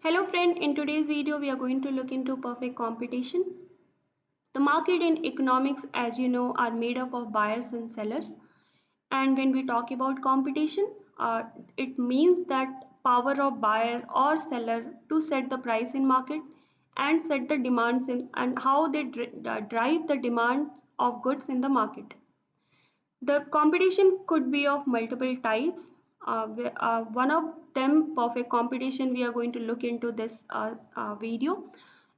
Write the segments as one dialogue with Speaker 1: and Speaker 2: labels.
Speaker 1: Hello friend, in today's video we are going to look into perfect competition. The market in economics, as you know, are made up of buyers and sellers. And when we talk about competition, it means that power of buyer or seller to set the price in market and set the demands in and how they drive the demands of goods in the market. The competition could be of multiple types. One of them, perfect competition, we are going to look into this video.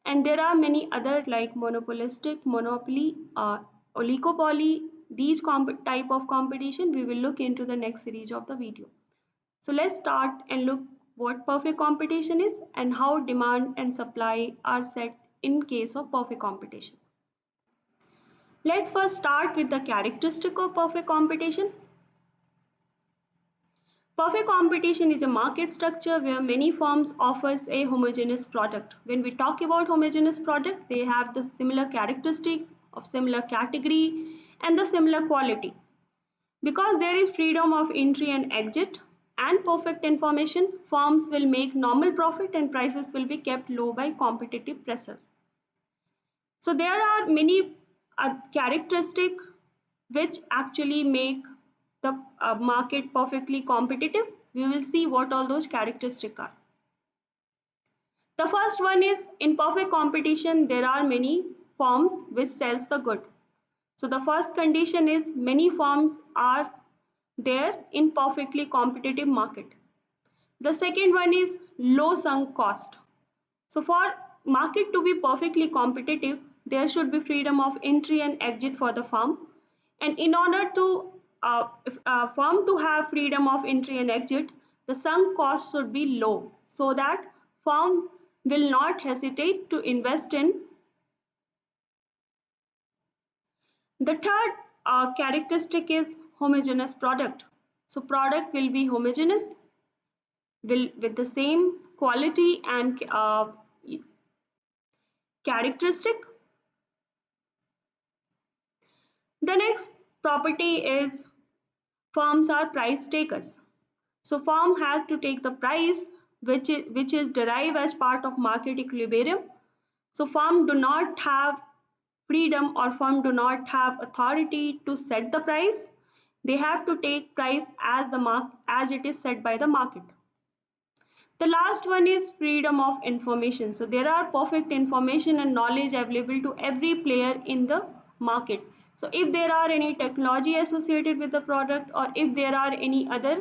Speaker 1: And there are many other like monopolistic, monopoly, oligopoly, these type of competition we will look into the next series of the video. So let's start and look what perfect competition is and how demand and supply are set in case of perfect competition. Let's first start with the characteristic of perfect competition. Perfect competition is a market structure where many firms offers a homogeneous product. When we talk about homogeneous product, they have the similar characteristic of similar category and the similar quality. Because there is freedom of entry and exit and perfect information, firms will make normal profit and prices will be kept low by competitive pressures. So there are many characteristics which actually make the market perfectly competitive. We will see what all those characteristics are. The first one is in perfect competition there are many firms which sells the good. So the first condition is many firms are there in perfectly competitive market. The second one is low sunk cost. So for market to be perfectly competitive, there should be freedom of entry and exit for the firm. And in order to firm to have freedom of entry and exit, the sunk cost should be low so that firm will not hesitate to invest in. The third characteristic is homogeneous product. So product will be homogeneous, will with the same quality and characteristic. The next property is firms are price takers. So firm has to take the price which is derived as part of market equilibrium. So firm do not have freedom or firm do not have authority to set the price. They have to take price as it is set by the market. The last one is freedom of information. So there are perfect information and knowledge available to every player in the market. So if there are any technology associated with the product or if there are any other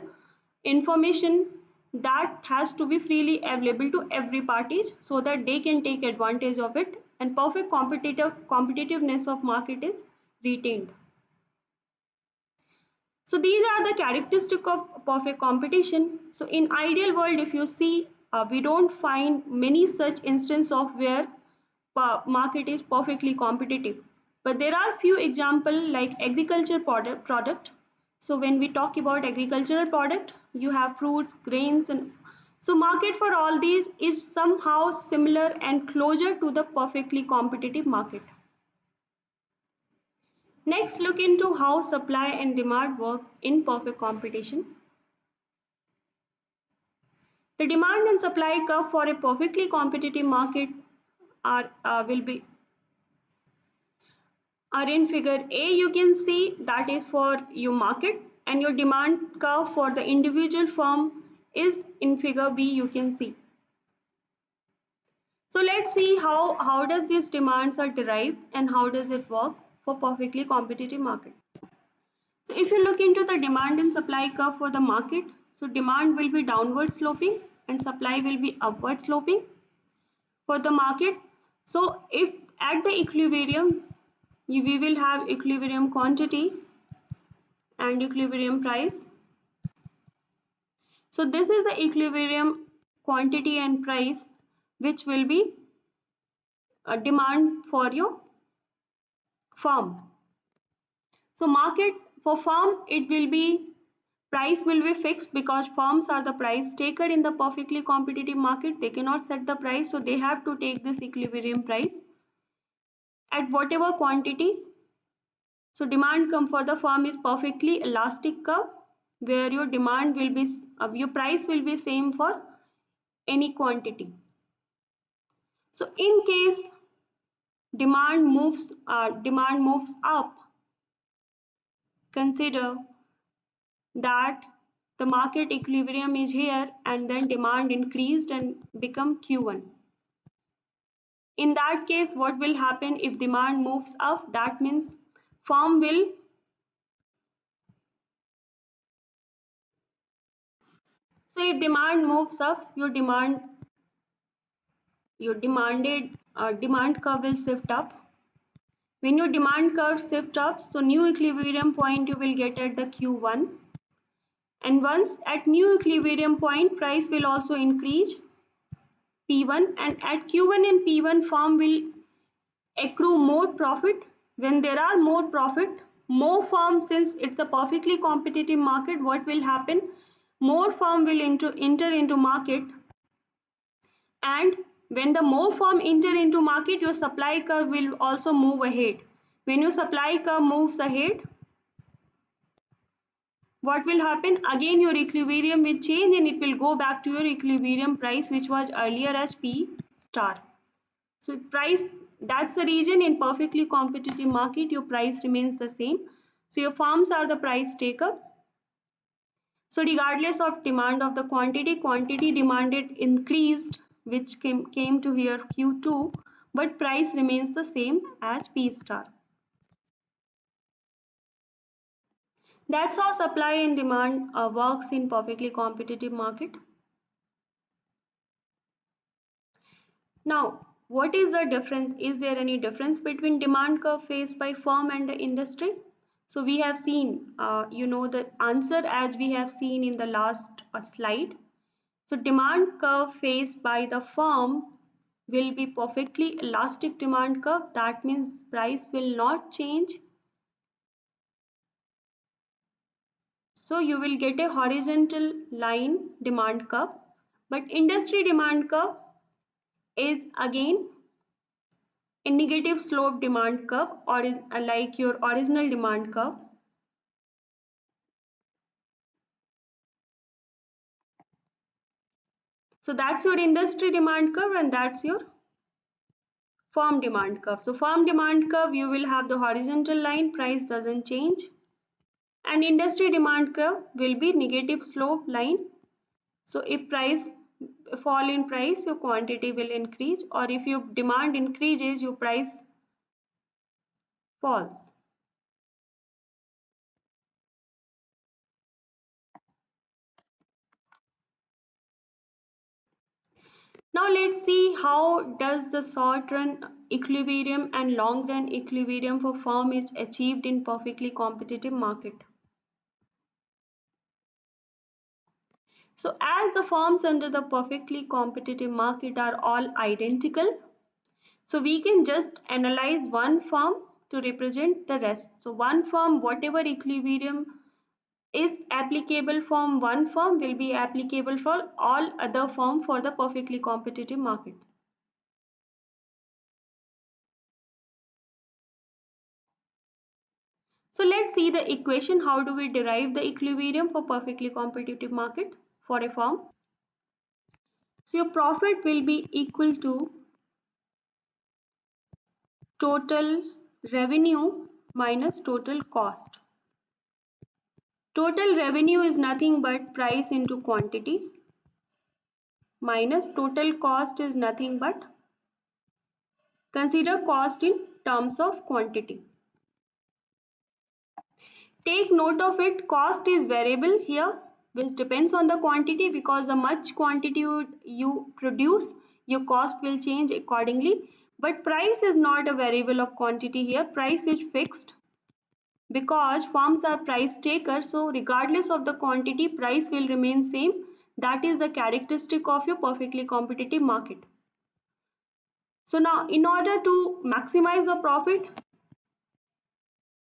Speaker 1: information that has to be freely available to every parties so that they can take advantage of it and perfect competitiveness of market is retained. So these are the characteristics of perfect competition. So in ideal world, if you see, we don't find many such instances of where market is perfectly competitive. But there are few examples like agriculture product. So when we talk about agricultural product, you have fruits, grains, and so market for all these is somehow similar and closer to the perfectly competitive market. Next, look into how supply and demand work in perfect competition. The demand and supply curve for a perfectly competitive market are in figure A. You can see that is for your market, and your demand curve for the individual firm is in figure B. You can see. So let's see how does these demands are derived and how does it work for perfectly competitive market. So if you look into the demand and supply curve for the market, so demand will be downward sloping and supply will be upward sloping for the market. So if at the equilibrium, we will have equilibrium quantity and equilibrium price. So this is the equilibrium quantity and price which will be a demand for your firm. So market for firm, it will be price will be fixed because firms are the price taker in the perfectly competitive market. They cannot set the price, so they have to take this equilibrium price at whatever quantity. So demand come for the firm is perfectly elastic curve where your demand will be your price will be same for any quantity. So in case demand moves up, consider that the market equilibrium is here and then demand increased and become Q1. In that case, what will happen if demand moves up? That means firm will, so if demand moves up, demand curve will shift up. When your demand curve shifts up, so new equilibrium point you will get at the Q1. And once at new equilibrium point, price will also increase P1, and at Q1 and P1 firm will accrue more profit. When there are more profit, more firm, since it's a perfectly competitive market, what will happen? More firm will enter into market, and when the more firm enter into market, your supply curve will also move ahead. When your supply curve moves ahead, what will happen? Again your equilibrium will change and it will go back to your equilibrium price, which was earlier as P star. So price, that's the reason in perfectly competitive market your price remains the same. So your firms are the price taker. So regardless of demand of the quantity demanded increased, which came to here Q2, but price remains the same as P star. That's how supply and demand works in perfectly competitive market. Now, what is the difference? Is there any difference between demand curve faced by firm and the industry? So we have seen, the answer as we have seen in the last slide. So demand curve faced by the firm will be perfectly elastic demand curve. That means price will not change. So you will get a horizontal line demand curve, but industry demand curve is again a negative slope demand curve, or is like your original demand curve. So that's your industry demand curve and that's your firm demand curve. So firm demand curve, you will have the horizontal line, price doesn't change, and industry demand curve will be negative slope line. So if price fall in price, your quantity will increase, or if your demand increases, your price falls. Now let's see how does the short run equilibrium and long run equilibrium for firm is achieved in perfectly competitive market. So as the firms under the perfectly competitive market are all identical, so we can just analyze one firm to represent the rest. So one firm, whatever equilibrium is applicable from one firm will be applicable for all other firm for the perfectly competitive market. So let's see the equation. How do we derive the equilibrium for perfectly competitive market for a firm? So your profit will be equal to total revenue minus total cost. Total revenue is nothing but price into quantity minus total cost is nothing but, consider cost in terms of quantity. Take note of it, cost is variable here, which depends on the quantity, because the much quantity you produce, your cost will change accordingly. But price is not a variable of quantity here, price is fixed because firms are price takers, so regardless of the quantity, price will remain same. That is the characteristic of your perfectly competitive market. So now in order to maximize the profit,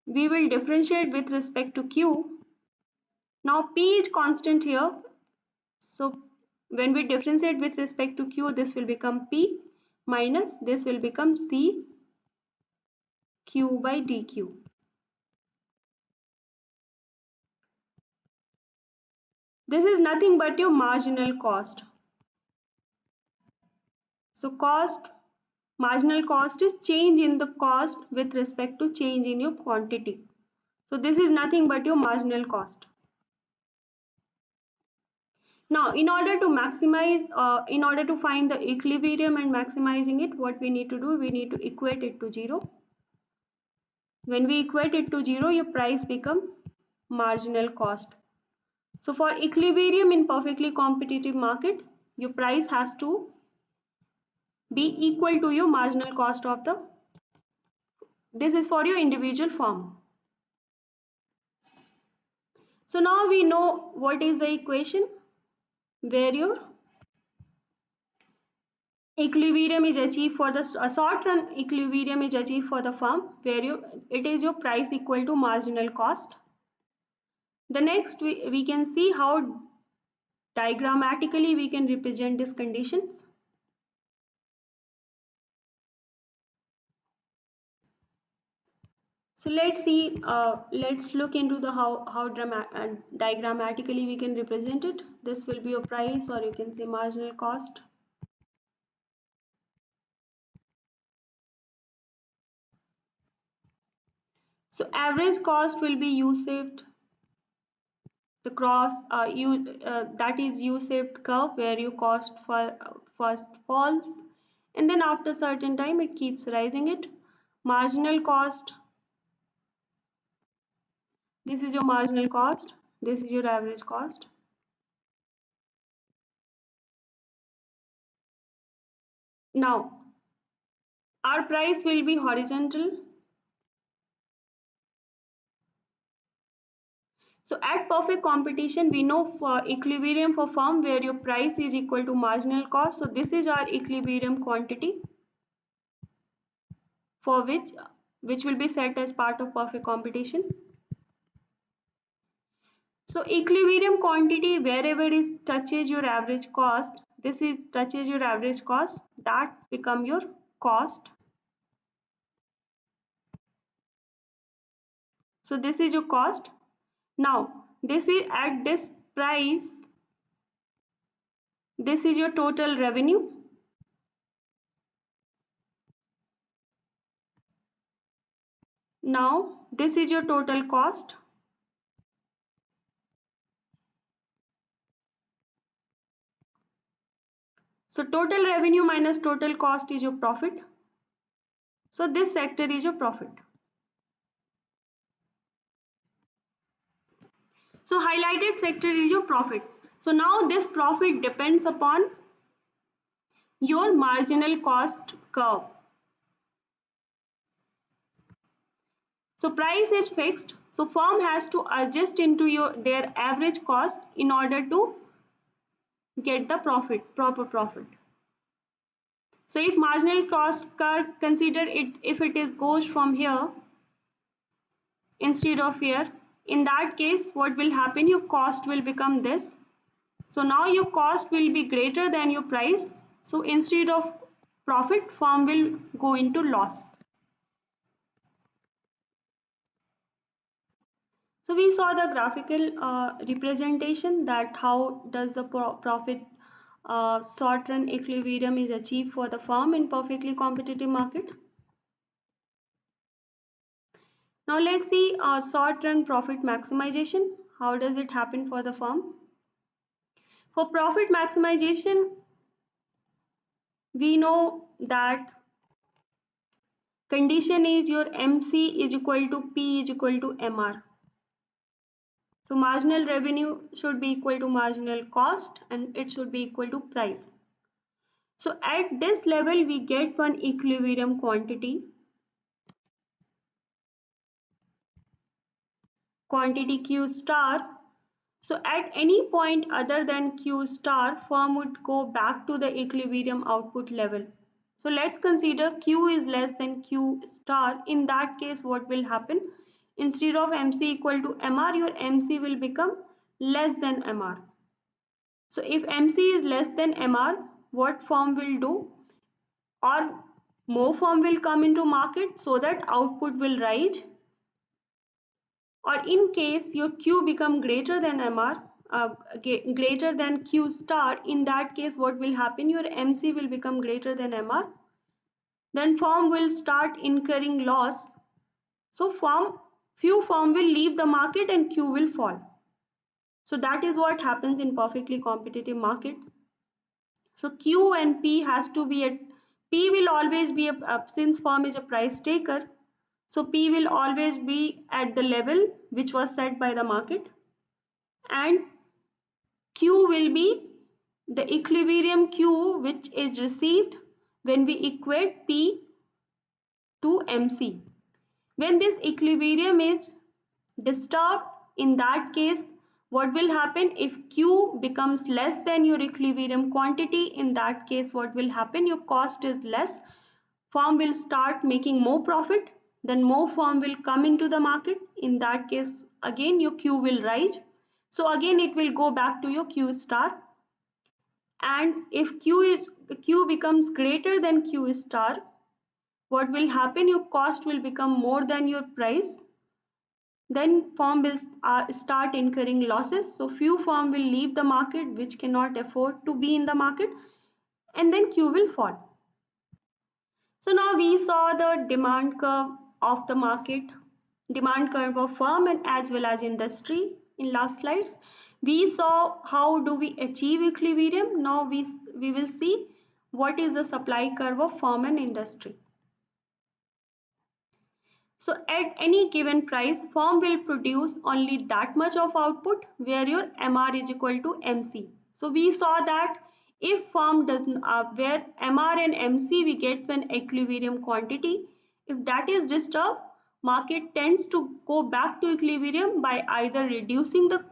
Speaker 1: we will differentiate with respect to Q. Now P is constant here. So when we differentiate with respect to Q, this will become P minus this will become C Q by dQ. This is nothing but your marginal cost. So cost Marginal cost is change in the cost with respect to change in your quantity. So this is nothing but your marginal cost. Now, in order to maximize, in order to find the equilibrium and maximizing it, what we need to do, we need to equate it to 0. When we equate it to 0, your price become marginal cost. So for equilibrium in perfectly competitive market, your price has to be equal to your marginal cost of the, this is for your individual firm. So now we know what is the equation where your equilibrium is achieved for the short run equilibrium is achieved for the firm where it is your price equal to marginal cost. The next we can see how diagrammatically we can represent these conditions. So let's see, let's look into the how diagrammatically we can represent it. This will be your price, or you can say marginal cost. So average cost will be U-shaped. The cross that is U-shaped curve where your cost first falls, and then after certain time it keeps rising it. Marginal cost, this is your marginal cost, this is your average cost. Now our price will be horizontal. So at perfect competition, we know for equilibrium for firm where your price is equal to marginal cost. So this is our equilibrium quantity for which will be set as part of perfect competition. So equilibrium quantity wherever it touches your average cost, this is touches your average cost, that become your cost. So this is your cost. Now this is at this price, this is your total revenue. Now this is your total cost. So total revenue minus total cost is your profit. So this sector is your profit. So highlighted sector is your profit. So now this profit depends upon your marginal cost curve. So price is fixed. So firm has to adjust into their average cost in order to get the profit, proper profit. So if marginal cost curve, consider it if it is goes from here instead of here, in that case what will happen, your cost will become this. So now your cost will be greater than your price. So instead of profit, firm will go into loss. So we saw the graphical representation that how does the profit short run equilibrium is achieved for the firm in perfectly competitive market. Now let's see short run profit maximization. How does it happen for the firm? For profit maximization, we know that condition is your MC is equal to P is equal to MR. So marginal revenue should be equal to marginal cost and it should be equal to price. So at this level we get one equilibrium quantity Q star. So at any point other than Q star, firm would go back to the equilibrium output level. So let's consider Q is less than Q star. In that case, what will happen? Instead of MC equal to MR, your MC will become less than MR. So if MC is less than MR, what firm will do? Or more firm will come into market so that output will rise. Or in case your Q become greater than MR, greater than Q star, in that case what will happen? Your MC will become greater than MR then firm will start incurring loss. So few firm will leave the market and Q will fall. So that is what happens in perfectly competitive market. So Q and P has to be at, P will always be since firm is a price taker. So P will always be at the level which was set by the market, and Q will be the equilibrium Q which is received when we equate P to MC. When this equilibrium is disturbed, in that case, what will happen if Q becomes less than your equilibrium quantity? In that case, what will happen? Your cost is less. Firm will start making more profit, then more firm will come into the market. In that case, again your Q will rise. So again it will go back to your Q star. And if Q becomes greater than Q star, what will happen? Your cost will become more than your price, then firm will start incurring losses. So few firm will leave the market which cannot afford to be in the market, and then Q will fall. So now we saw the demand curve of the market, demand curve of firm and as well as industry in last slides. We saw how do we achieve equilibrium. Now we will see what is the supply curve of firm and industry. So at any given price, firm will produce only that much of output where your MR is equal to MC. So we saw that if firm doesn't, where MR and MC we get when equilibrium quantity, if that is disturbed, market tends to go back to equilibrium by either reducing the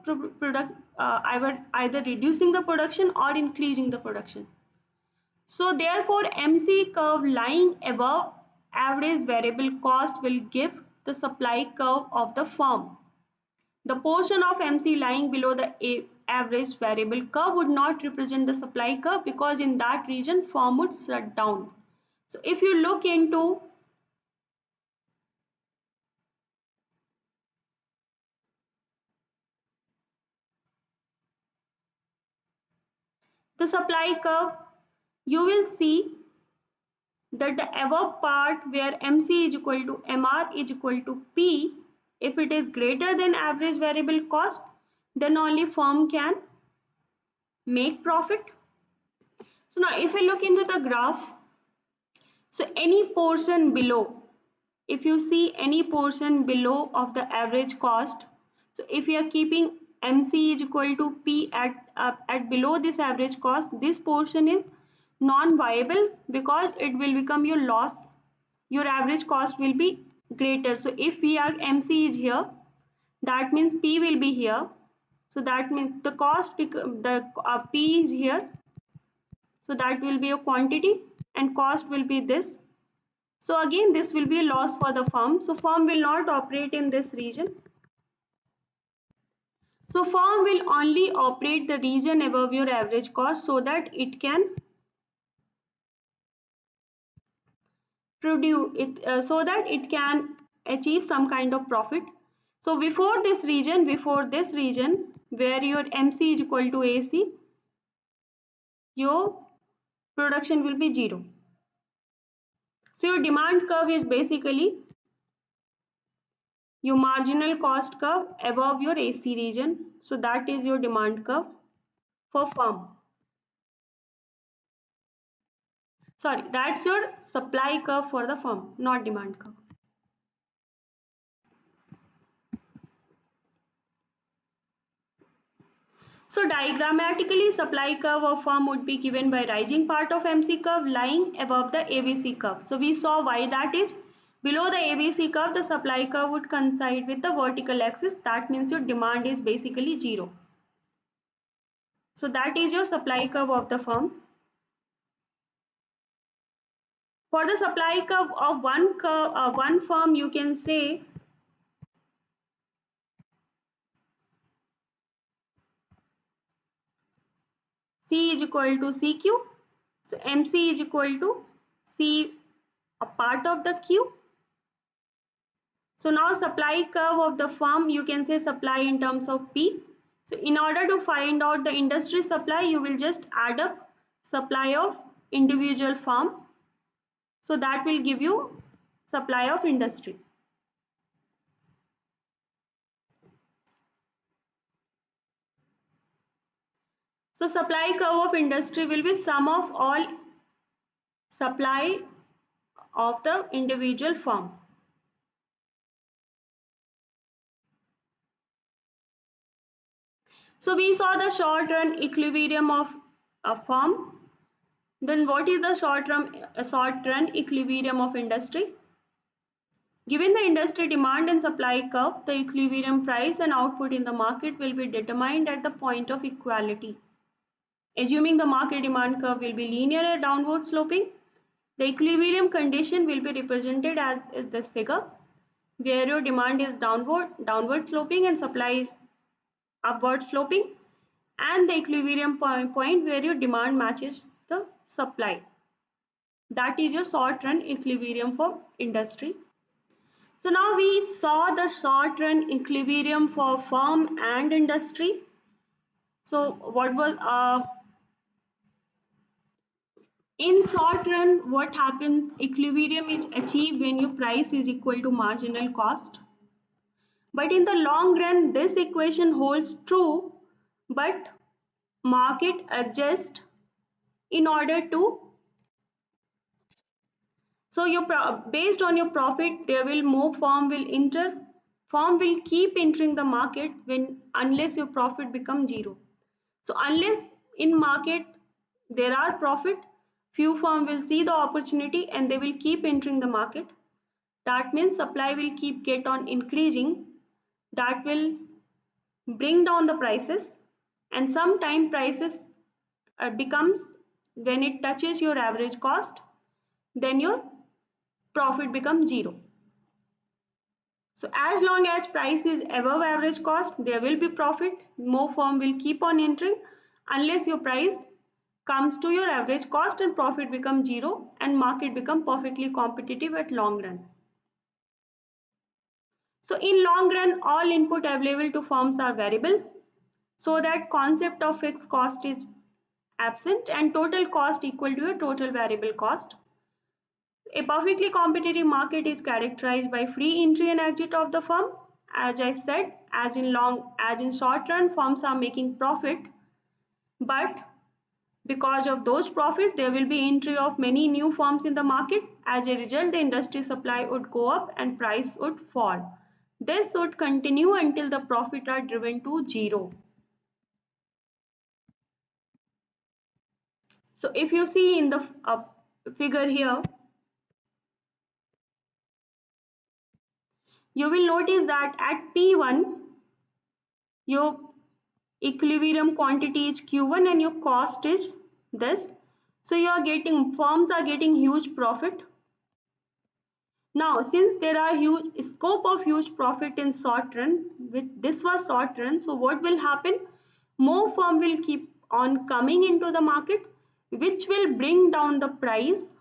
Speaker 1: either reducing the production or increasing the production. So therefore, MC curve lying above average variable cost will give the supply curve of the firm. The portion of MC lying below the average variable curve would not represent the supply curve because in that region firm would shut down. So if you look into the supply curve, you will see that the above part where MC is equal to MR is equal to P, if it is greater than average variable cost, then only firm can make profit. So now if we look into the graph, so any portion below, if you see any portion below of the average cost, so if you are keeping MC is equal to P at below this average cost, this portion is non-viable because it will become your loss. Your average cost will be greater. So if we are MC is here, that means P will be here. So that means the cost, the P is here. So that will be a quantity and cost will be this. So again, this will be a loss for the firm. So firm will not operate in this region. So firm will only operate the region above your average cost so that it can produce it, so that it can achieve some kind of profit. So before this region where your MC is equal to AC, your production will be zero. So your demand curve is basically your marginal cost curve above your AC region. So that is your demand curve for firm. Sorry, that's your supply curve for the firm, not demand curve. So diagrammatically, supply curve of firm would be given by rising part of MC curve lying above the ABC curve. So we saw why that is. Below the ABC curve, the supply curve would coincide with the vertical axis. That means your demand is basically zero. So that is your supply curve of the firm. For the supply curve of one firm, you can say C is equal to CQ. So MC is equal to C, a part of the Q. So now supply curve of the firm, you can say supply in terms of P. So in order to find out the industry supply, you will just add up supply of individual firm. So that will give you supply of industry. So supply curve of industry will be sum of all supply of the individual firm. So we saw the short run equilibrium of a firm. Then what is the short run equilibrium of industry? Given the industry demand and supply curve, the equilibrium price and output in the market will be determined at the point of equality. Assuming the market demand curve will be linear and downward sloping, the equilibrium condition will be represented as this figure, where your demand is downward sloping and supply is upward sloping, and the equilibrium point where your demand matches the supply. That is your short run equilibrium for industry. So now we saw the short run equilibrium for firm and industry. So what was in short run, what happens? Equilibrium is achieved when your price is equal to marginal cost. But in the long run, this equation holds true, but market adjusts in order to, so your based on your profit, there will more firm will keep entering the market when unless your profit becomes zero. So unless in market there are profit, few firm will see the opportunity and they will keep entering the market. That means supply will keep get on increasing. That will bring down the prices, and sometime prices becomes, when it touches your average cost, then your profit becomes zero. So as long as price is above average cost, there will be profit. More firm will keep on entering unless your price comes to your average cost and profit becomes zero and market become perfectly competitive at long run. So in long run, all input available to firms are variable, so that concept of fixed cost is absent and total cost equal to a total variable cost. A perfectly competitive market is characterized by free entry and exit of the firm. As I said, as in short run, firms are making profit, but because of those profit, there will be entry of many new firms in the market. As a result, the industry supply would go up and price would fall. This would continue until the profit are driven to zero. So if you see in the figure here, you will notice that at P1, your equilibrium quantity is Q1 and your cost is this. So firms are getting huge profit. Now, since there are huge scope of huge profit in short run, this was short run, so what will happen? More firm will keep on coming into the market, which will bring down the price.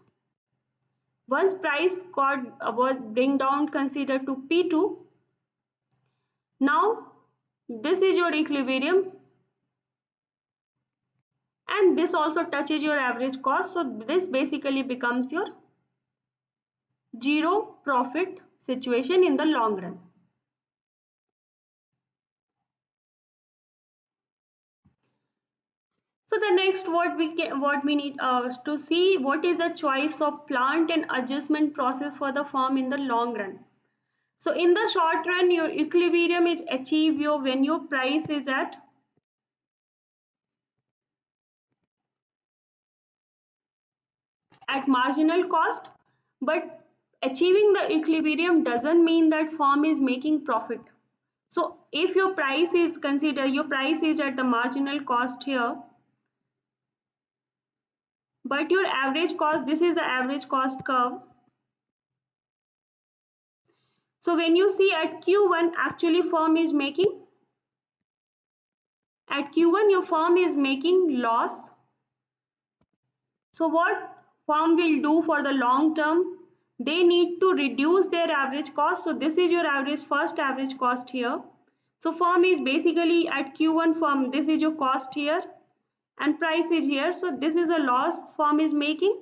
Speaker 1: Once price was bring down, consider to P2. Now, this is your equilibrium, and this also touches your average cost. So this basically becomes your zero profit situation in the long run. So the next what we need to see, what is the choice of plant and adjustment process for the firm in the long run. So in the short run, your equilibrium is achieved when your price is at marginal cost, but achieving the equilibrium doesn't mean that firm is making profit. So if your price is at the marginal cost here, but your average cost, this is the average cost curve. So when you see at Q1, actually firm is making, at Q1 your firm is making loss. So what firm will do for the long term? They need to reduce their average cost. So this is your first average cost here. So firm is basically at Q1 firm, this is your cost here and price is here. So this is a loss firm is making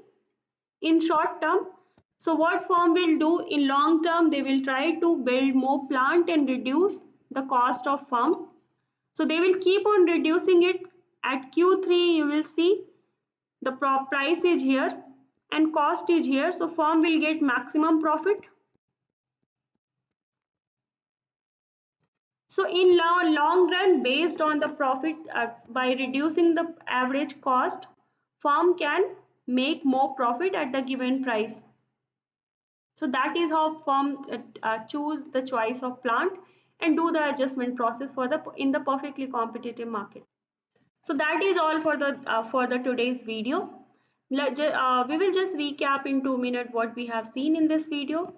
Speaker 1: in short term. So what firm will do in long term, they will try to build more plant and reduce the cost of farm. So they will keep on reducing it. At Q3 you will see the price is here and cost is here, so firm will get maximum profit. So in long run, based on the profit, by reducing the average cost, firm can make more profit at the given price. So that is how firm choose the choice of plant and do the adjustment process for the in the perfectly competitive market. So that is all for the today's video. We will just recap in 2 minutes what we have seen in this video.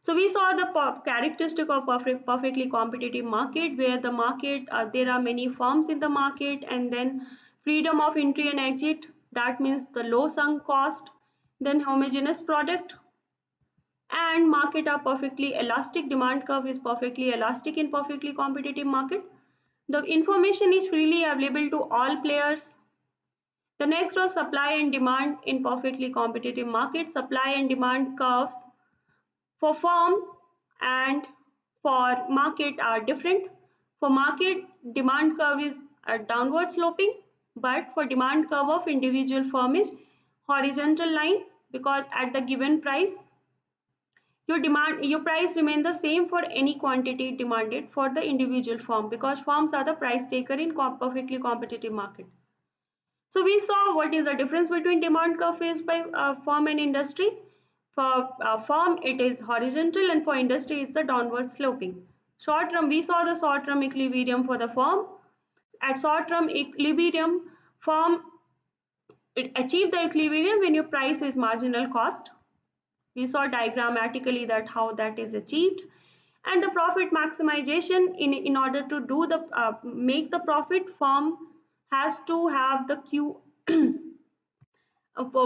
Speaker 1: So we saw the characteristic of perfectly competitive market, where the market there are many firms in the market, and then freedom of entry and exit. That means the low sunk cost, then homogeneous product, and market are perfectly elastic. Demand curve is perfectly elastic in perfectly competitive market. The information is freely available to all players. The next was supply and demand in perfectly competitive market. Supply and demand curves for firms and for market are different. For market, demand curve is downward sloping, but for demand curve of individual firm is horizontal line, because at the given price, your price remain the same for any quantity demanded for the individual firm, because firms are the price taker in perfectly competitive market. So we saw what is the difference between demand curve faced by firm and industry. For firm, it is horizontal, and for industry, it's a downward sloping. Short term, we saw the short term equilibrium for the firm. At short term equilibrium, firm it achieve the equilibrium when your price is marginal cost. We saw diagrammatically that how that is achieved. And the profit maximization, in order to do the make the profit, firm has to have the Q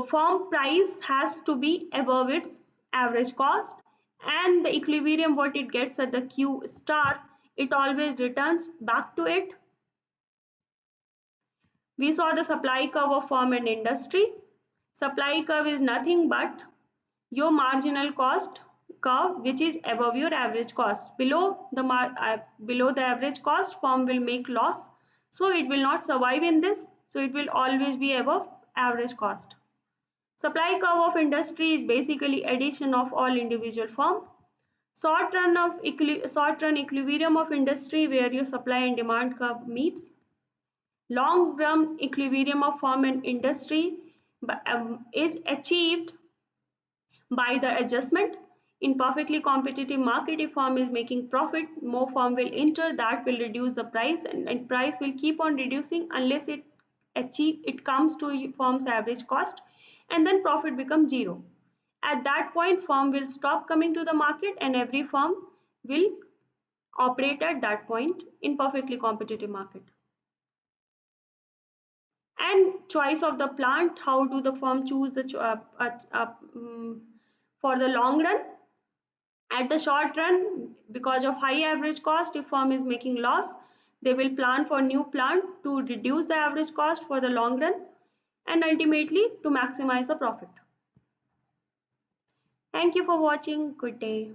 Speaker 1: firm price has to be above its average cost, and the equilibrium what it gets at the Q star, it always returns back to it. We saw the supply curve of firm and industry. Supply curve is nothing but your marginal cost curve, which is above your average cost. Below the average cost, firm will make loss, so it will not survive in this, so it will always be above average cost. Supply curve of industry is basically addition of all individual firm. Short run equilibrium of industry, where your supply and demand curve meets. Long run equilibrium of firm and industry is achieved by the adjustment. In perfectly competitive market, if firm is making profit, more firm will enter, that will reduce the price, and price will keep on reducing unless it comes to firm's average cost, and then profit becomes zero. At that point, firm will stop coming to the market, and every firm will operate at that point in perfectly competitive market. And choice of the plant, how do the firm choose the for the long run? At the short run, because of high average cost, if firm is making loss, they will plan for new plant to reduce the average cost for the long run, and ultimately to maximize the profit. Thank you for watching. Good day.